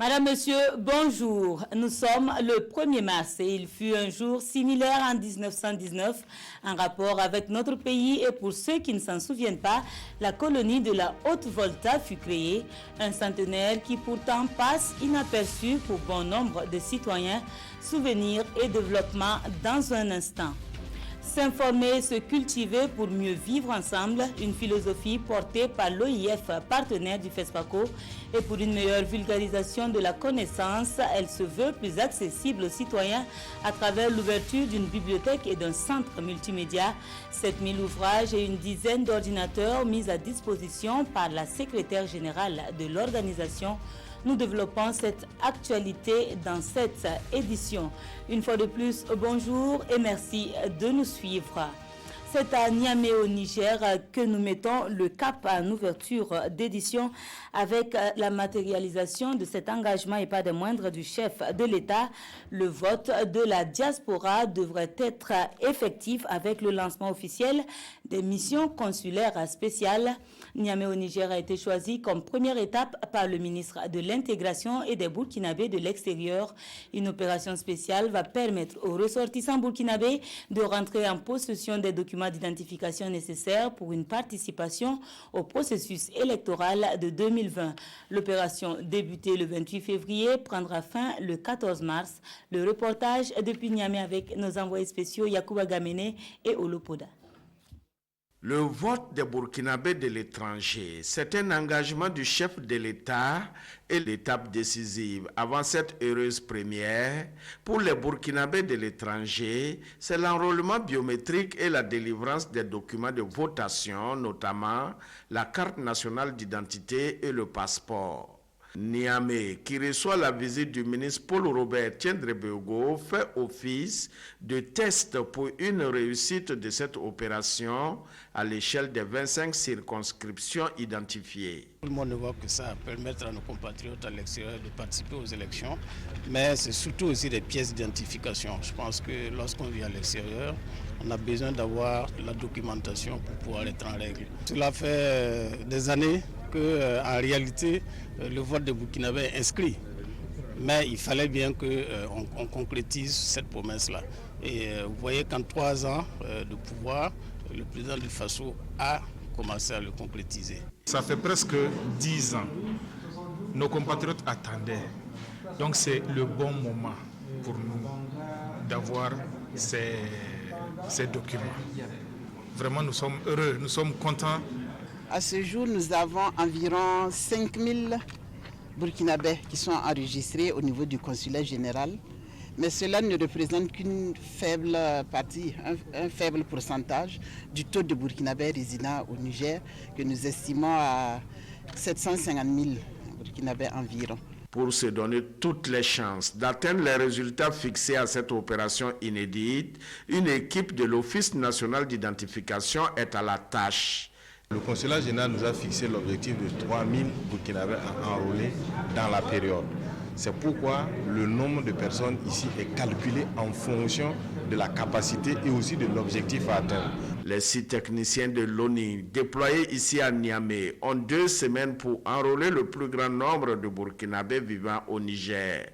Madame, Monsieur, bonjour. Nous sommes le 1er mars et il fut un jour similaire en 1919 en rapport avec notre pays et pour ceux qui ne s'en souviennent pas, la colonie de la Haute-Volta fut créée, un centenaire qui pourtant passe inaperçu pour bon nombre de citoyens, souvenirs et développement dans un instant. S'informer, se cultiver pour mieux vivre ensemble, une philosophie portée par l'OIF, partenaire du FESPACO, et pour une meilleure vulgarisation de la connaissance, elle se veut plus accessible aux citoyens à travers l'ouverture d'une bibliothèque et d'un centre multimédia. 7000 ouvrages et une dizaine d'ordinateurs mis à disposition par la secrétaire générale de l'organisation. Nous développons cette actualité dans cette édition. Une fois de plus, bonjour et merci de nous suivre. C'est à Niamey au Niger que nous mettons le cap en ouverture d'édition avec la matérialisation de cet engagement et pas des moindres du chef de l'État. Le vote de la diaspora devrait être effectif avec le lancement officiel des missions consulaires spéciales. Niamey au Niger a été choisi comme première étape par le ministre de l'Intégration et des Burkinabés de l'extérieur. Une opération spéciale va permettre aux ressortissants burkinabés de rentrer en possession des documents d'identification nécessaires pour une participation au processus électoral de 2020. L'opération débutée le 28 février prendra fin le 14 mars. Le reportage depuis Niamey avec nos envoyés spéciaux Yacouba Gamene et Olopoda. Le vote des Burkinabés de l'étranger, c'est un engagement du chef de l'État et l'étape décisive. Avant cette heureuse première, pour les Burkinabés de l'étranger, c'est l'enrôlement biométrique et la délivrance des documents de votation, notamment la carte nationale d'identité et le passeport. Niamey, qui reçoit la visite du ministre Paul-Robert Tiendrebego, fait office de test pour une réussite de cette opération à l'échelle des 25 circonscriptions identifiées. Tout le monde ne voit que ça, permettre à nos compatriotes à l'extérieur de participer aux élections, mais c'est surtout aussi des pièces d'identification. Je pense que lorsqu'on vit à l'extérieur, on a besoin d'avoir la documentation pour pouvoir être en règle. Cela fait des années qu'en réalité, le vote de Burkinabé est inscrit. Mais il fallait bien qu'on concrétise cette promesse-là. Et vous voyez qu'en 3 ans de pouvoir, le président du FASO a commencé à le concrétiser. Ça fait presque 10 ans. Nos compatriotes attendaient. Donc c'est le bon moment pour nous d'avoir ces documents. Vraiment, nous sommes heureux, nous sommes contents. À ce jour, nous avons environ 5000 Burkinabés qui sont enregistrés au niveau du consulat général. Mais cela ne représente qu'une faible partie, un faible pourcentage du taux de Burkinabés résidant au Niger, que nous estimons à 750 000 Burkinabés environ. Pour se donner toutes les chances d'atteindre les résultats fixés à cette opération inédite, une équipe de l'Office national d'identification est à la tâche. Le consulat général nous a fixé l'objectif de 3000 Burkinabés à enrôler dans la période. C'est pourquoi le nombre de personnes ici est calculé en fonction de la capacité et aussi de l'objectif à atteindre. Les 6 techniciens de l'ONU déployés ici à Niamey ont 2 semaines pour enrôler le plus grand nombre de Burkinabés vivant au Niger.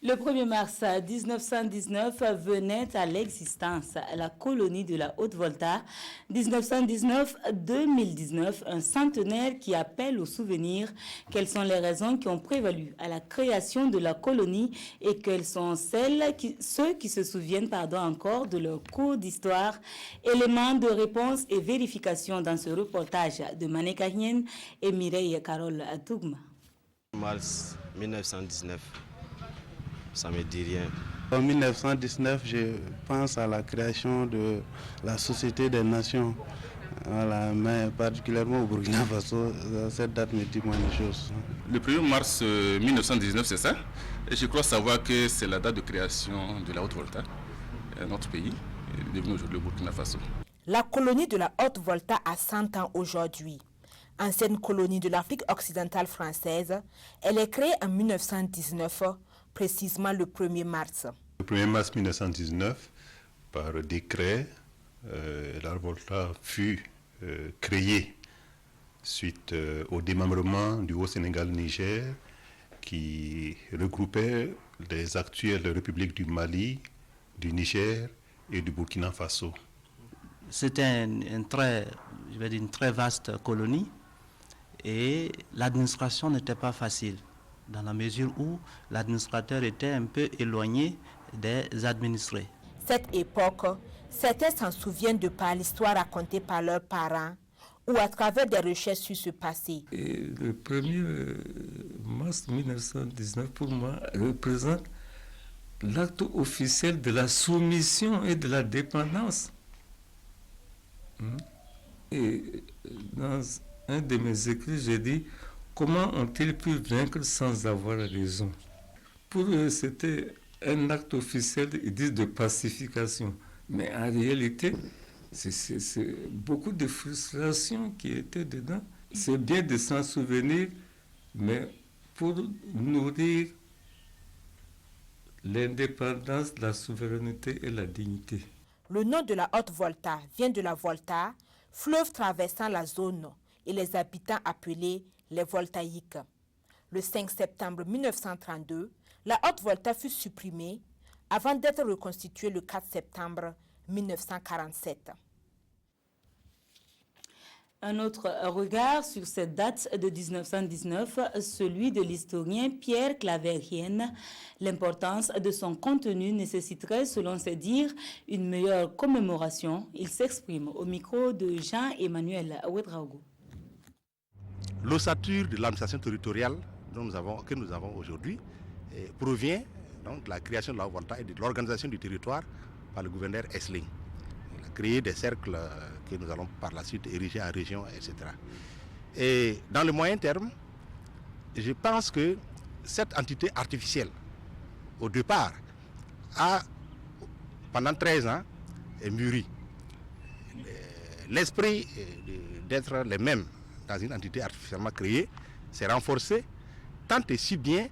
Le 1er mars 1919 venait à l'existence la colonie de la Haute-Volta. 1919-2019, un centenaire qui appelle au souvenir. Quelles sont les raisons qui ont prévalu à la création de la colonie et quelles sont ceux qui se souviennent encore de leur cours d'histoire? Éléments de réponse et vérification dans ce reportage de Mané Kahien et Mireille Carole Tougma. Mars 1919. Ça ne me dit rien. En 1919, je pense à la création de la Société des Nations. Voilà, mais particulièrement au Burkina Faso, cette date me dit moins de choses. Le 1er mars 1919, c'est ça. Et je crois savoir que c'est la date de création de la Haute-Volta, notre pays, devenu aujourd'hui le Burkina Faso. La colonie de la Haute-Volta a 100 ans aujourd'hui. Ancienne colonie de l'Afrique occidentale française, elle est créée en 1919, précisément le 1er mars. Le 1er mars 1919, par décret, la Volta fut créée suite au démembrement du Haut-Sénégal-Niger qui regroupait les actuelles républiques du Mali, du Niger et du Burkina Faso. C'était une très vaste colonie et l'administration n'était pas facile dans la mesure où l'administrateur était un peu éloigné des administrés. Cette époque, certains s'en souviennent de par l'histoire racontée par leurs parents ou à travers des recherches sur ce passé. Et le 1er mars 1919, pour moi, représente l'acte officiel de la soumission et de la dépendance. Et dans un de mes écrits, j'ai dit « Comment ont-ils pu vaincre sans avoir raison ?» Pour eux, c'était un acte officiel, ils disent, de pacification. Mais en réalité, c'est beaucoup de frustration qui était dedans. C'est bien de s'en souvenir, mais pour nourrir l'indépendance, la souveraineté et la dignité. Le nom de la Haute-Volta vient de la Volta, fleuve traversant la zone, et les habitants appelés les Voltaïques. Le 5 septembre 1932, la Haute-Volta fut supprimée avant d'être reconstituée le 4 septembre 1947. Un autre regard sur cette date de 1919, celui de l'historien Pierre Claver-Hienne. L'importance de son contenu nécessiterait, selon ses dires, une meilleure commémoration. Il s'exprime au micro de Jean-Emmanuel Ouedraogo. L'ossature de l'administration territoriale que nous avons aujourd'hui provient donc de la création de la Volta et de l'organisation du territoire par le gouverneur Essling. Il a créé des cercles que nous allons par la suite ériger en région, etc. Et dans le moyen terme, je pense que cette entité artificielle, au départ, a, pendant 13 ans, mûri. L'esprit d'être les mêmes dans une entité artificiellement créée s'est renforcé, tant et si bien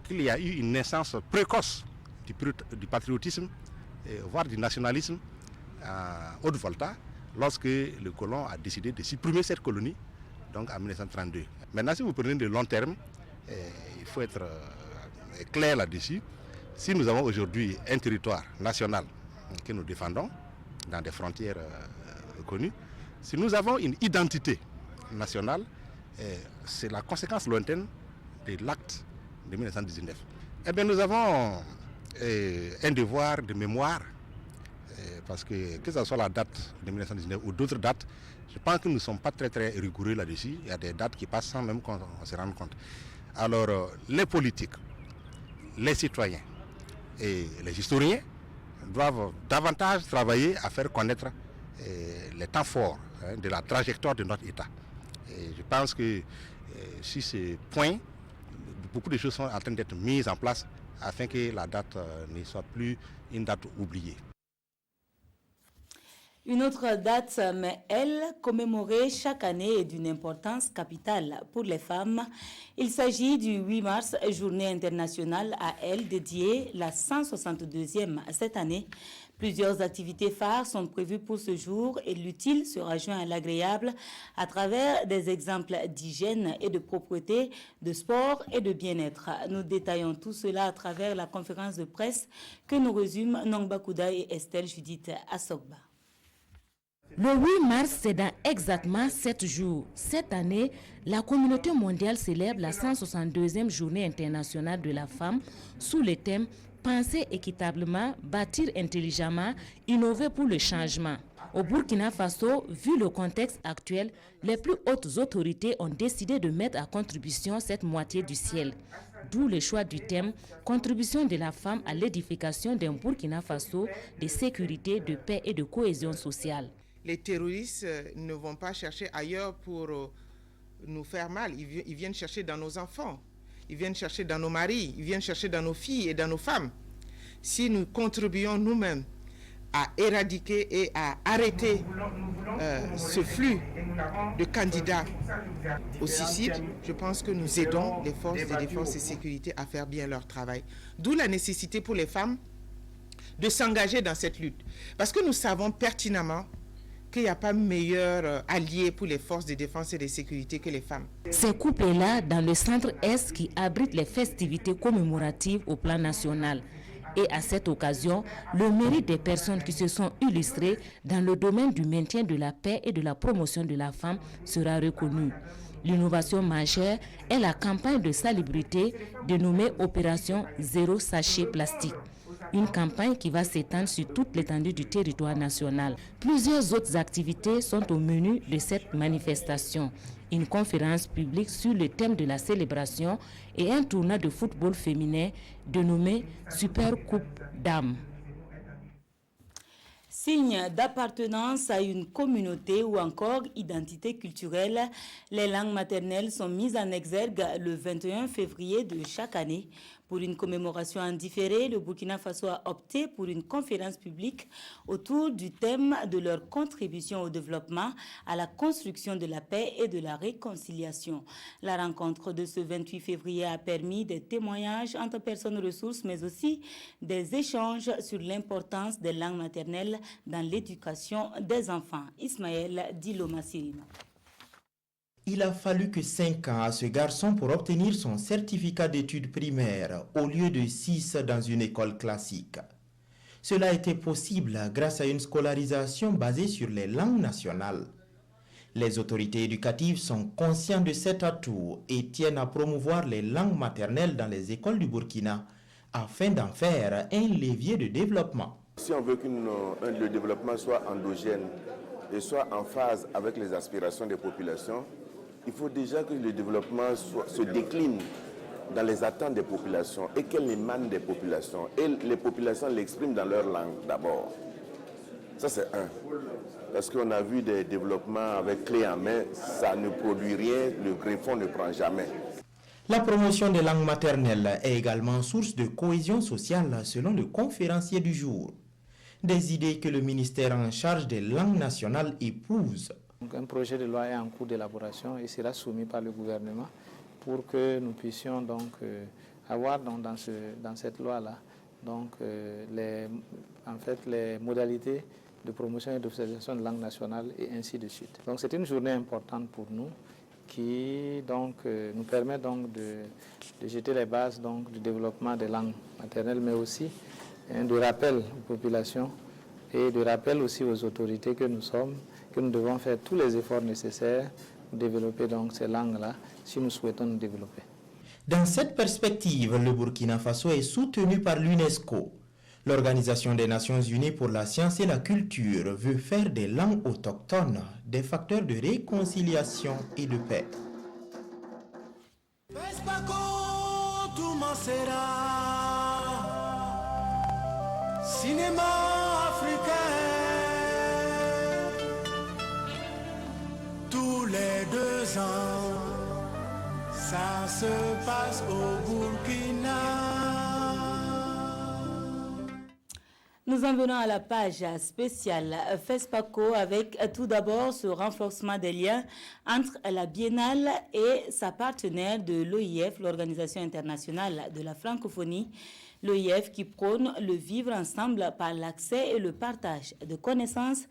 qu'il y a eu une naissance précoce du patriotisme, voire du nationalisme à Haute-Volta, lorsque le colon a décidé de supprimer cette colonie, donc en 1932. Maintenant, si vous prenez de long terme, il faut être clair là-dessus. Si nous avons aujourd'hui un territoire national que nous défendons, dans des frontières connues, si nous avons une identité nationale, c'est la conséquence lointaine de l'acte de 1919. Eh bien, nous avons un devoir de mémoire, parce que ce soit la date de 1919 ou d'autres dates, je pense que nous ne sommes pas très rigoureux là-dessus. Il y a des dates qui passent sans même qu'on se rende compte. Alors, les politiques, les citoyens et les historiens doivent davantage travailler à faire connaître les temps forts de la trajectoire de notre État. Et je pense que sur ce point, beaucoup de choses sont en train d'être mises en place afin que la date ne soit plus une date oubliée. Une autre date, mais elle, commémorée chaque année, est d'une importance capitale pour les femmes. Il s'agit du 8 mars, journée internationale à elle dédiée, la 162e cette année. Plusieurs activités phares sont prévues pour ce jour et l'utile sera joint à l'agréable à travers des exemples d'hygiène et de propreté, de sport et de bien-être. Nous détaillons tout cela à travers la conférence de presse que nous résument Nongba Kouda et Estelle Judith Assogba. Le 8 mars, c'est dans exactement 7 jours. Cette année, la communauté mondiale célèbre la 162e journée internationale de la femme sous le thème « Penser équitablement, bâtir intelligemment, innover pour le changement ». Au Burkina Faso, vu le contexte actuel, les plus hautes autorités ont décidé de mettre à contribution cette moitié du ciel. D'où le choix du thème « Contribution de la femme à l'édification d'un Burkina Faso de sécurité, de paix et de cohésion sociale ». Les terroristes ne vont pas chercher ailleurs pour nous faire mal. Ils viennent chercher dans nos enfants, ils viennent chercher dans nos maris, ils viennent chercher dans nos filles et dans nos femmes. Si nous contribuons nous-mêmes à éradiquer et à arrêter ce flux de candidats au suicide, je pense que nous aidons les forces de défense et sécurité à faire bien leur travail. D'où la nécessité pour les femmes de s'engager dans cette lutte. Parce que nous savons pertinemment qu'il n'y a pas meilleur allié pour les forces de défense et de sécurité que les femmes. Ces couples-là, dans le centre Est qui abrite les festivités commémoratives au plan national. Et à cette occasion, le mérite des personnes qui se sont illustrées dans le domaine du maintien de la paix et de la promotion de la femme sera reconnu. L'innovation majeure est la campagne de salubrité dénommée Opération Zéro Sachet Plastique. Une campagne qui va s'étendre sur toute l'étendue du territoire national. Plusieurs autres activités sont au menu de cette manifestation. Une conférence publique sur le thème de la célébration et un tournoi de football féminin dénommé Super Coupe Dames. Signe d'appartenance à une communauté ou encore identité culturelle, les langues maternelles sont mises en exergue le 21 février de chaque année. Pour une commémoration en différé, le Burkina Faso a opté pour une conférence publique autour du thème de leur contribution au développement, à la construction de la paix et de la réconciliation. La rencontre de ce 28 février a permis des témoignages entre personnes ressources, mais aussi des échanges sur l'importance des langues maternelles dans l'éducation des enfants. Ismaël Dilo-Massirino. Il a fallu que 5 ans à ce garçon pour obtenir son certificat d'études primaires au lieu de 6 dans une école classique. Cela a été possible grâce à une scolarisation basée sur les langues nationales. Les autorités éducatives sont conscientes de cet atout et tiennent à promouvoir les langues maternelles dans les écoles du Burkina afin d'en faire un levier de développement. Si on veut que le développement soit endogène et soit en phase avec les aspirations des populations, il faut déjà que le développement se décline dans les attentes des populations et qu'elle émane des populations. Et les populations l'expriment dans leur langue d'abord. Ça c'est un. Parce qu'on a vu des développements avec clé en main, ça ne produit rien, le greffon ne prend jamais. La promotion des langues maternelles est également source de cohésion sociale selon le conférencier du jour. Des idées que le ministère en charge des langues nationales épouse. Donc, un projet de loi est en cours d'élaboration et sera soumis par le gouvernement pour que nous puissions donc avoir dans cette loi-là les modalités de promotion et d'observation de langue nationale et ainsi de suite. Donc c'est une journée importante pour nous qui donc nous permet donc de jeter les bases donc du développement des langues maternelles, mais aussi de rappel aux populations et de rappel aussi aux autorités que nous sommes, que nous devons faire tous les efforts nécessaires pour développer donc ces langues-là si nous souhaitons nous développer. Dans cette perspective, le Burkina Faso est soutenu par l'UNESCO. L'Organisation des Nations Unies pour la science et la culture veut faire des langues autochtones des facteurs de réconciliation et de paix. Cinéma africain, tous les 2 ans, ça se passe au Burkina. Nous en venons à la page spéciale FESPACO avec tout d'abord ce renforcement des liens entre la Biennale et sa partenaire de l'OIF, l'Organisation internationale de la francophonie. L'OIF qui prône le vivre ensemble par l'accès et le partage de connaissances.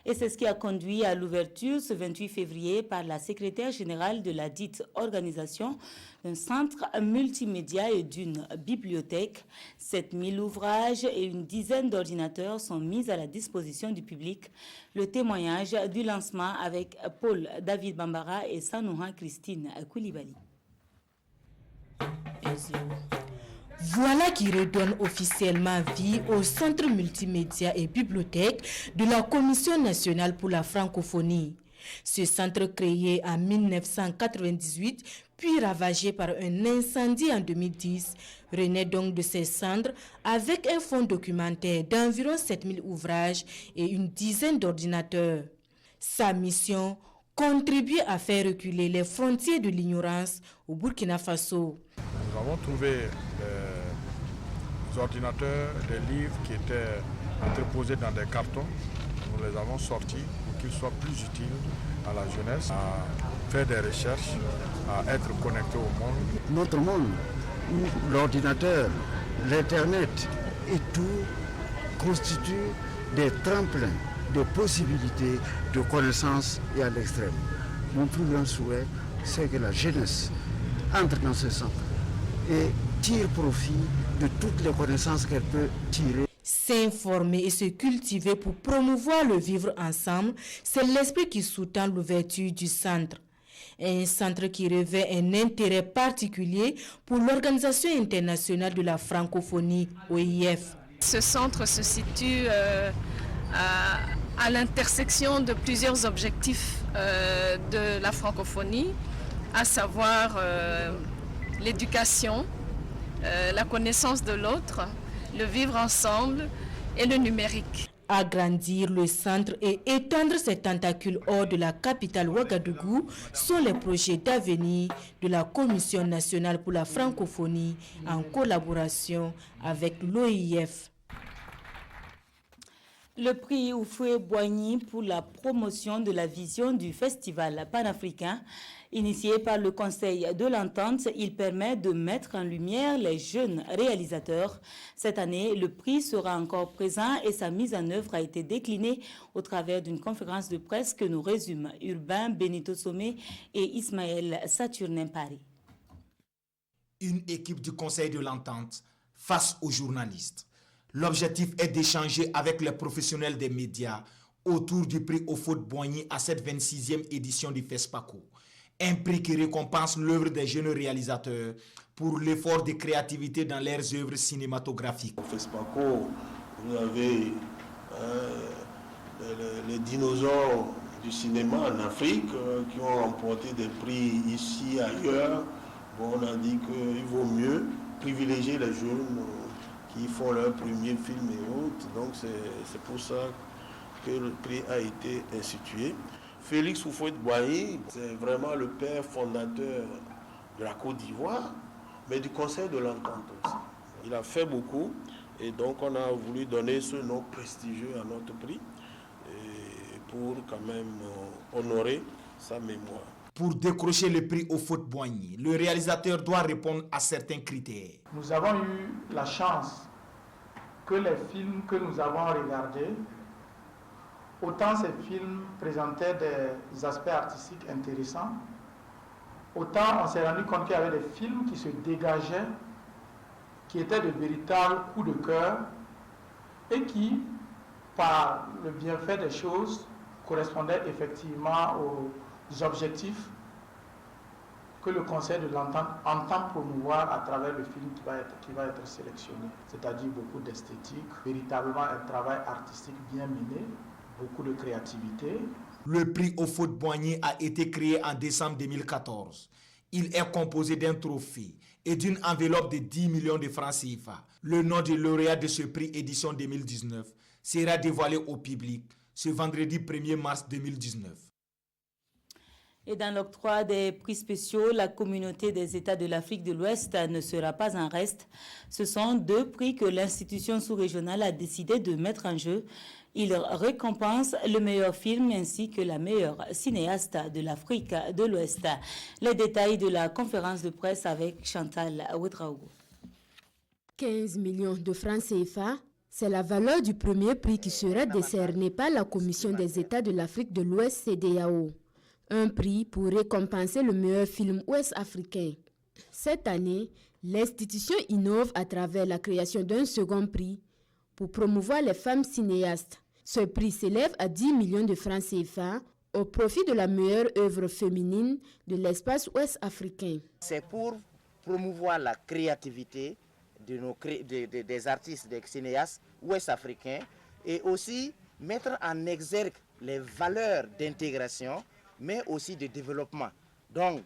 Et c'est ce qui a conduit à l'ouverture ce 28 février par la secrétaire générale de la dite organisation d'un centre multimédia et d'une bibliothèque. 7000 ouvrages et une dizaine d'ordinateurs sont mis à la disposition du public. Le témoignage du lancement avec Paul David Bambara et Sanouha Christine Koulibaly. Voilà qui redonne officiellement vie au Centre multimédia et bibliothèque de la Commission nationale pour la francophonie. Ce centre créé en 1998, puis ravagé par un incendie en 2010, renaît donc de ses cendres avec un fonds documentaire d'environ 7000 ouvrages et une dizaine d'ordinateurs. Sa mission, contribuer à faire reculer les frontières de l'ignorance au Burkina Faso. Nous avons trouvé des ordinateurs, des livres qui étaient entreposés dans des cartons. Nous les avons sortis pour qu'ils soient plus utiles à la jeunesse, à faire des recherches, à être connectés au monde. Notre monde, l'ordinateur, l'Internet et tout constituent des tremplins de possibilités de connaissances et à l'extrême. Mon plus grand souhait, c'est que la jeunesse entre dans ce centre et tire profit de toutes les connaissances qu'elle peut tirer. S'informer et se cultiver pour promouvoir le vivre ensemble, c'est l'esprit qui sous-tend l'ouverture du centre. Un centre qui revêt un intérêt particulier pour l'Organisation internationale de la francophonie, OIF. Ce centre se situe à l'intersection de plusieurs objectifs de la francophonie, à savoir l'éducation, la connaissance de l'autre, le vivre ensemble et le numérique. Agrandir le centre et étendre ses tentacules hors de la capitale Ouagadougou sont les projets d'avenir de la Commission nationale pour la francophonie en collaboration avec l'OIF. Le prix Houphouët-Boigny pour la promotion de la vision du festival panafricain, initié par le Conseil de l'Entente, il permet de mettre en lumière les jeunes réalisateurs. Cette année, le prix sera encore présent et sa mise en œuvre a été déclinée au travers d'une conférence de presse que nous résument Urbain Benito Somé et Ismaël Saturnin Paris. Une équipe du Conseil de l'Entente face aux journalistes. L'objectif est d'échanger avec les professionnels des médias autour du prix Houphouët-Boigny à cette 26e édition du FESPACO. Un prix qui récompense l'œuvre des jeunes réalisateurs pour l'effort de créativité dans leurs œuvres cinématographiques. Au FESPACO, vous avez les dinosaures du cinéma en Afrique qui ont remporté des prix ici et ailleurs. Bon, on a dit qu'il vaut mieux privilégier les jeunes qui font leur premier film et autres. Donc c'est pour ça que le prix a été institué. Félix Houphouët-Boigny, c'est vraiment le père fondateur de la Côte d'Ivoire, mais du Conseil de l'Entente aussi. Il a fait beaucoup et donc on a voulu donner ce nom prestigieux à notre prix pour quand même honorer sa mémoire. Pour décrocher le prix Houphouët-Boigny, le réalisateur doit répondre à certains critères. Nous avons eu la chance que les films que nous avons regardés, autant ces films présentaient des aspects artistiques intéressants, autant on s'est rendu compte qu'il y avait des films qui se dégageaient, qui étaient de véritables coups de cœur et qui, par le bienfait des choses, correspondaient effectivement aux objectifs que le Conseil de l'Entente entend promouvoir à travers le film qui va être sélectionné. C'est-à-dire beaucoup d'esthétique, véritablement un travail artistique bien mené, beaucoup de créativité. Le prix Houphouët-Boigny a été créé en décembre 2014. Il est composé d'un trophée et d'une enveloppe de 10 millions de francs CFA. Le nom du lauréat de ce prix édition 2019 sera dévoilé au public ce vendredi 1er mars 2019. Et dans l'octroi des prix spéciaux, la communauté des États de l'Afrique de l'Ouest ne sera pas en reste. Ce sont 2 prix que l'institution sous-régionale a décidé de mettre en jeu. Il récompense le meilleur film ainsi que la meilleure cinéaste de l'Afrique de l'Ouest. Les détails de la conférence de presse avec Chantal Ouedraogo. 15 millions de francs CFA, c'est la valeur du premier prix qui sera décerné par la Commission des États de l'Afrique de l'Ouest CEDEAO. Un prix pour récompenser le meilleur film ouest-africain. Cette année, l'institution innove à travers la création d'un second prix pour promouvoir les femmes cinéastes. Ce prix s'élève à 10 millions de francs CFA au profit de la meilleure œuvre féminine de l'espace ouest-africain. C'est pour promouvoir la créativité des artistes, des cinéastes ouest-africains et aussi mettre en exergue les valeurs d'intégration mais aussi de développement. Donc,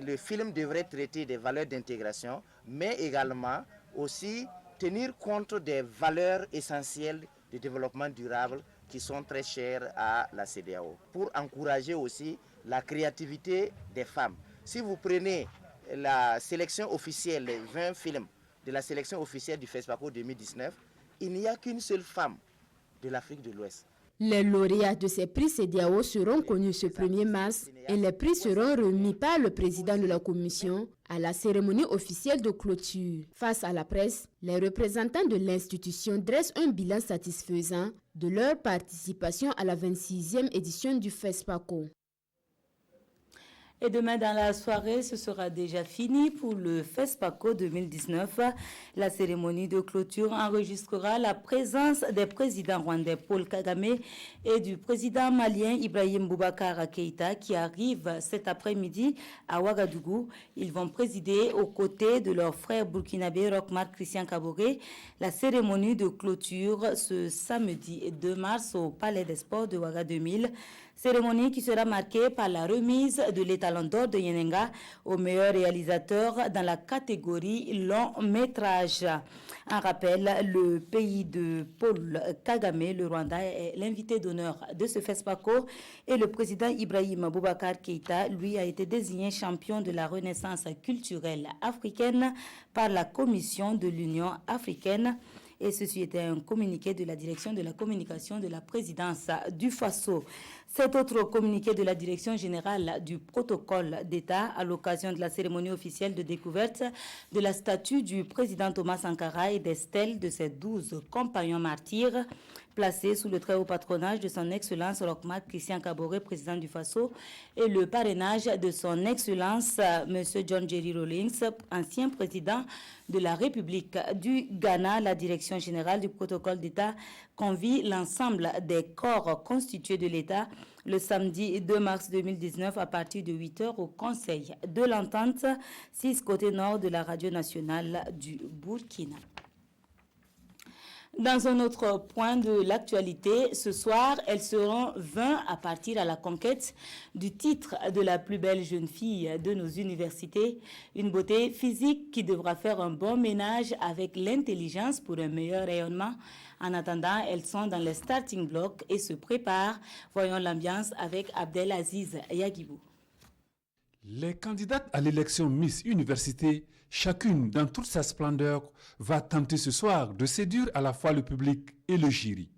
le film devrait traiter des valeurs d'intégration, mais également aussi tenir compte des valeurs essentielles de développement durable qui sont très chères à la CEDEAO, pour encourager aussi la créativité des femmes. Si vous prenez la sélection officielle, les 20 films de la sélection officielle du FESPACO 2019, il n'y a qu'une seule femme de l'Afrique de l'Ouest. Les lauréats de ces prix CEDEAO seront connus ce 1er mars et les prix seront remis par le président de la commission à la cérémonie officielle de clôture. Face à la presse, les représentants de l'institution dressent un bilan satisfaisant de leur participation à la 26e édition du FESPACO. Et demain dans la soirée, ce sera déjà fini pour le FESPACO 2019. La cérémonie de clôture enregistrera la présence des présidents rwandais Paul Kagame et du président malien Ibrahim Boubacar Keïta qui arrivent cet après-midi à Ouagadougou. Ils vont présider aux côtés de leur frère burkinabé Roch-Marc Christian Kaboré la cérémonie de clôture ce samedi 2 mars au Palais des Sports de Ouaga 2000. Cérémonie qui sera marquée par la remise de l'étalon d'or de Yenenga au meilleur réalisateur dans la catégorie long métrage. En rappel, le pays de Paul Kagame, le Rwanda, est l'invité d'honneur de ce FESPACO et le président Ibrahim Boubacar Keïta, lui, a été désigné champion de la renaissance culturelle africaine par la Commission de l'Union africaine. Et ceci était un communiqué de la direction de la communication de la présidence du FASO. Cet autre communiqué de la direction générale du protocole d'État à l'occasion de la cérémonie officielle de découverte de la statue du président Thomas Sankara et des stèles de ses 12 compagnons martyrs placés sous le très haut patronage de son Excellence Roch-Marc Christian Kaboré, président du FASO, et le parrainage de son Excellence M. John Jerry Rawlings, ancien président de la République du Ghana. La direction générale du protocole d'État convie l'ensemble des corps constitués de l'État le samedi 2 mars 2019 à partir de 8h au Conseil de l'Entente, 6 côté nord de la radio nationale du Burkina. Dans un autre point de l'actualité, ce soir, elles seront 20 à partir à la conquête du titre de la plus belle jeune fille de nos universités. Une beauté physique qui devra faire un bon ménage avec l'intelligence pour un meilleur rayonnement. En attendant, elles sont dans les starting blocks et se préparent. Voyons l'ambiance avec Abdelaziz Yagibou. Les candidates à l'élection Miss Université, chacune dans toute sa splendeur, va tenter ce soir de séduire à la fois le public et le jury.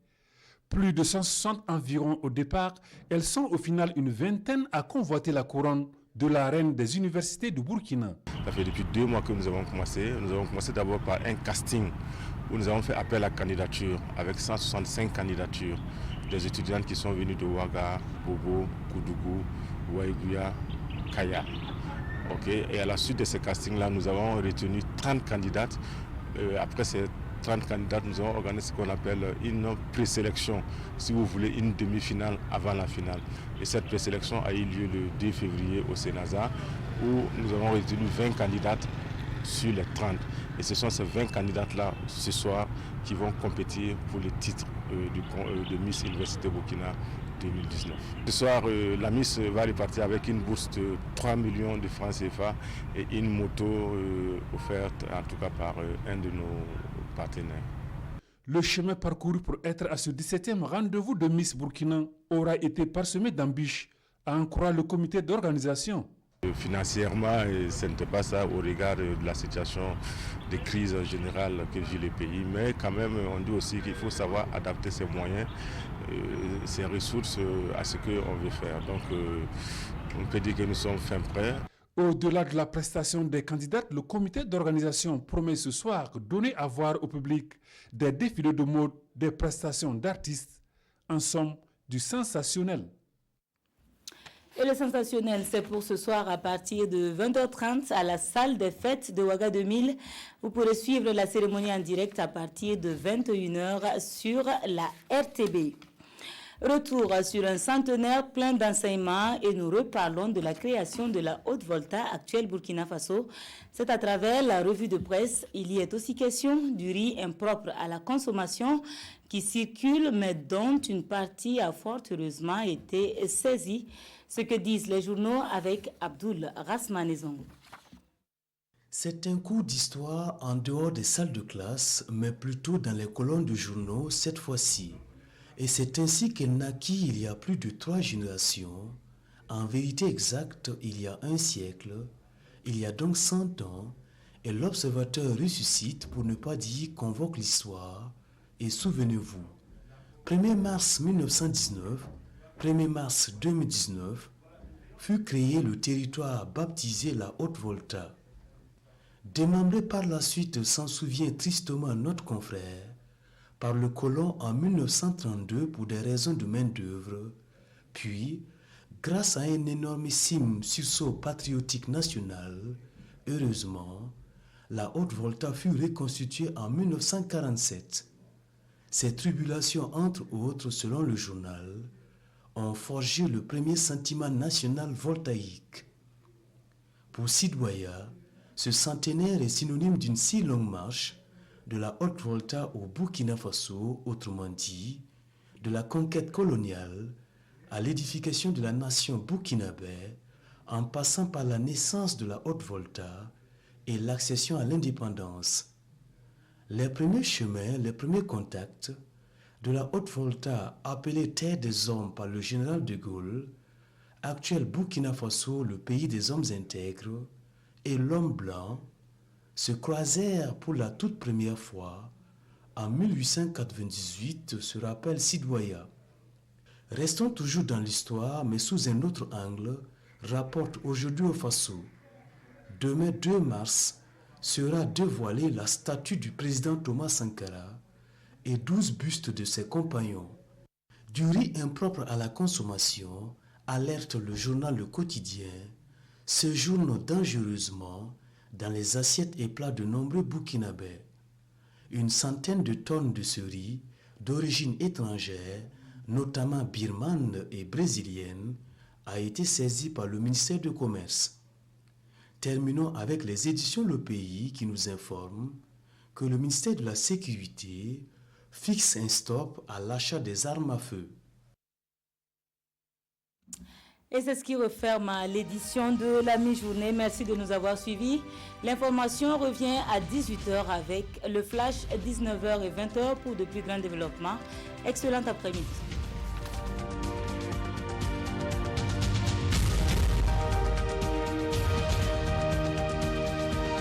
Plus de 160 environ au départ, elles sont au final une vingtaine à convoiter la couronne de la reine des universités du Burkina. Ça fait depuis 2 mois que nous avons commencé. Nous avons commencé d'abord par un casting où nous avons fait appel à candidature avec 165 candidatures. Des étudiantes qui sont venues de Ouaga, Bobo, Koudougou, Ouaïgouya, Kaya. Okay. Et à la suite de ces castings-là, nous avons retenu 30 candidates. Après ces 30 candidates, nous avons organisé ce qu'on appelle une présélection, si vous voulez, une demi-finale avant la finale. Et cette présélection a eu lieu le 2 février au Sénasa, où nous avons retenu 20 candidates sur les 30. Et ce sont ces 20 candidates-là, ce soir, qui vont compétir pour le titre de Miss Université Burkina 2019. Ce soir, la Miss va repartir avec une bourse de 3 millions de francs CFA et une moto offerte en tout cas par un de nos partenaires. Le chemin parcouru pour être à ce 17e rendez-vous de Miss Burkina aura été parsemé d'embûches, à en croire le comité d'organisation. Financièrement, ce n'était pas ça au regard de la situation de crise générale que vit le pays, mais quand même on dit aussi qu'il faut savoir adapter ses moyens, ses ressources à ce qu'on veut faire. Donc on peut dire que nous sommes fin prêts. Au-delà de la prestation des candidates, le comité d'organisation promet ce soir donner à voir au public des défilés de mode, des prestations d'artistes, en somme du sensationnel. Et le sensationnel, c'est pour ce soir à partir de 20h30 à la salle des fêtes de Ouaga 2000. Vous pourrez suivre la cérémonie en direct à partir de 21h sur la RTB. Retour sur un centenaire plein d'enseignements et nous reparlons de la création de la Haute-Volta actuelle Burkina Faso. C'est à travers la revue de presse. Il y est aussi question du riz impropre à la consommation qui circule mais dont une partie a fort heureusement été saisie. Ce que disent les journaux avec Abdoul Rasmanezong. C'est un cours d'histoire en dehors des salles de classe, mais plutôt dans les colonnes de journaux cette fois-ci. Et c'est ainsi qu'elle naquit il y a plus de 3 générations. En vérité exacte, il y a 1 siècle, il y a donc 100 ans, et l'observateur ressuscite, pour ne pas dire convoque l'histoire. Et souvenez-vous, 1er mars 1919, 1er mars 2019, fut créé le territoire baptisé la Haute-Volta. Démembré par la suite, s'en souvient tristement notre confrère, par le colon en 1932 pour des raisons de main-d'œuvre, puis, grâce à un énormissime sursaut patriotique national, heureusement, la Haute-Volta fut reconstituée en 1947. Ces tribulations, entre autres, selon le journal, ont forgé le premier sentiment national voltaïque. Pour Sidwaya, ce centenaire est synonyme d'une si longue marche de la Haute-Volta au Burkina Faso, autrement dit, de la conquête coloniale à l'édification de la nation burkinabé, en passant par la naissance de la Haute-Volta et l'accession à l'indépendance. Les premiers chemins, les premiers contacts de la Haute-Volta, appelée Terre des Hommes par le général de Gaulle, actuel Burkina Faso, le pays des hommes intègres, et l'homme blanc, se croisèrent pour la toute première fois en 1898, se rappelle Sidwaya. Restons toujours dans l'histoire, mais sous un autre angle, rapporte aujourd'hui au Faso. Demain 2 mars sera dévoilée la statue du président Thomas Sankara et 12 bustes de ses compagnons. Du riz impropre à la consommation, alerte le journal Le Quotidien, séjourne dangereusement dans les assiettes et plats de nombreux Burkinabés. Une centaine de tonnes de ce riz, d'origine étrangère, notamment birmane et brésilienne, a été saisie par le ministère du Commerce. Terminons avec les éditions Le Pays qui nous informent que le ministère de la Sécurité fixe un stop à l'achat des armes à feu. Et c'est ce qui referme l'édition de la mi-journée. Merci de nous avoir suivis. L'information revient à 18h avec le flash 19h et 20h pour de plus grands développements. Excellent après-midi.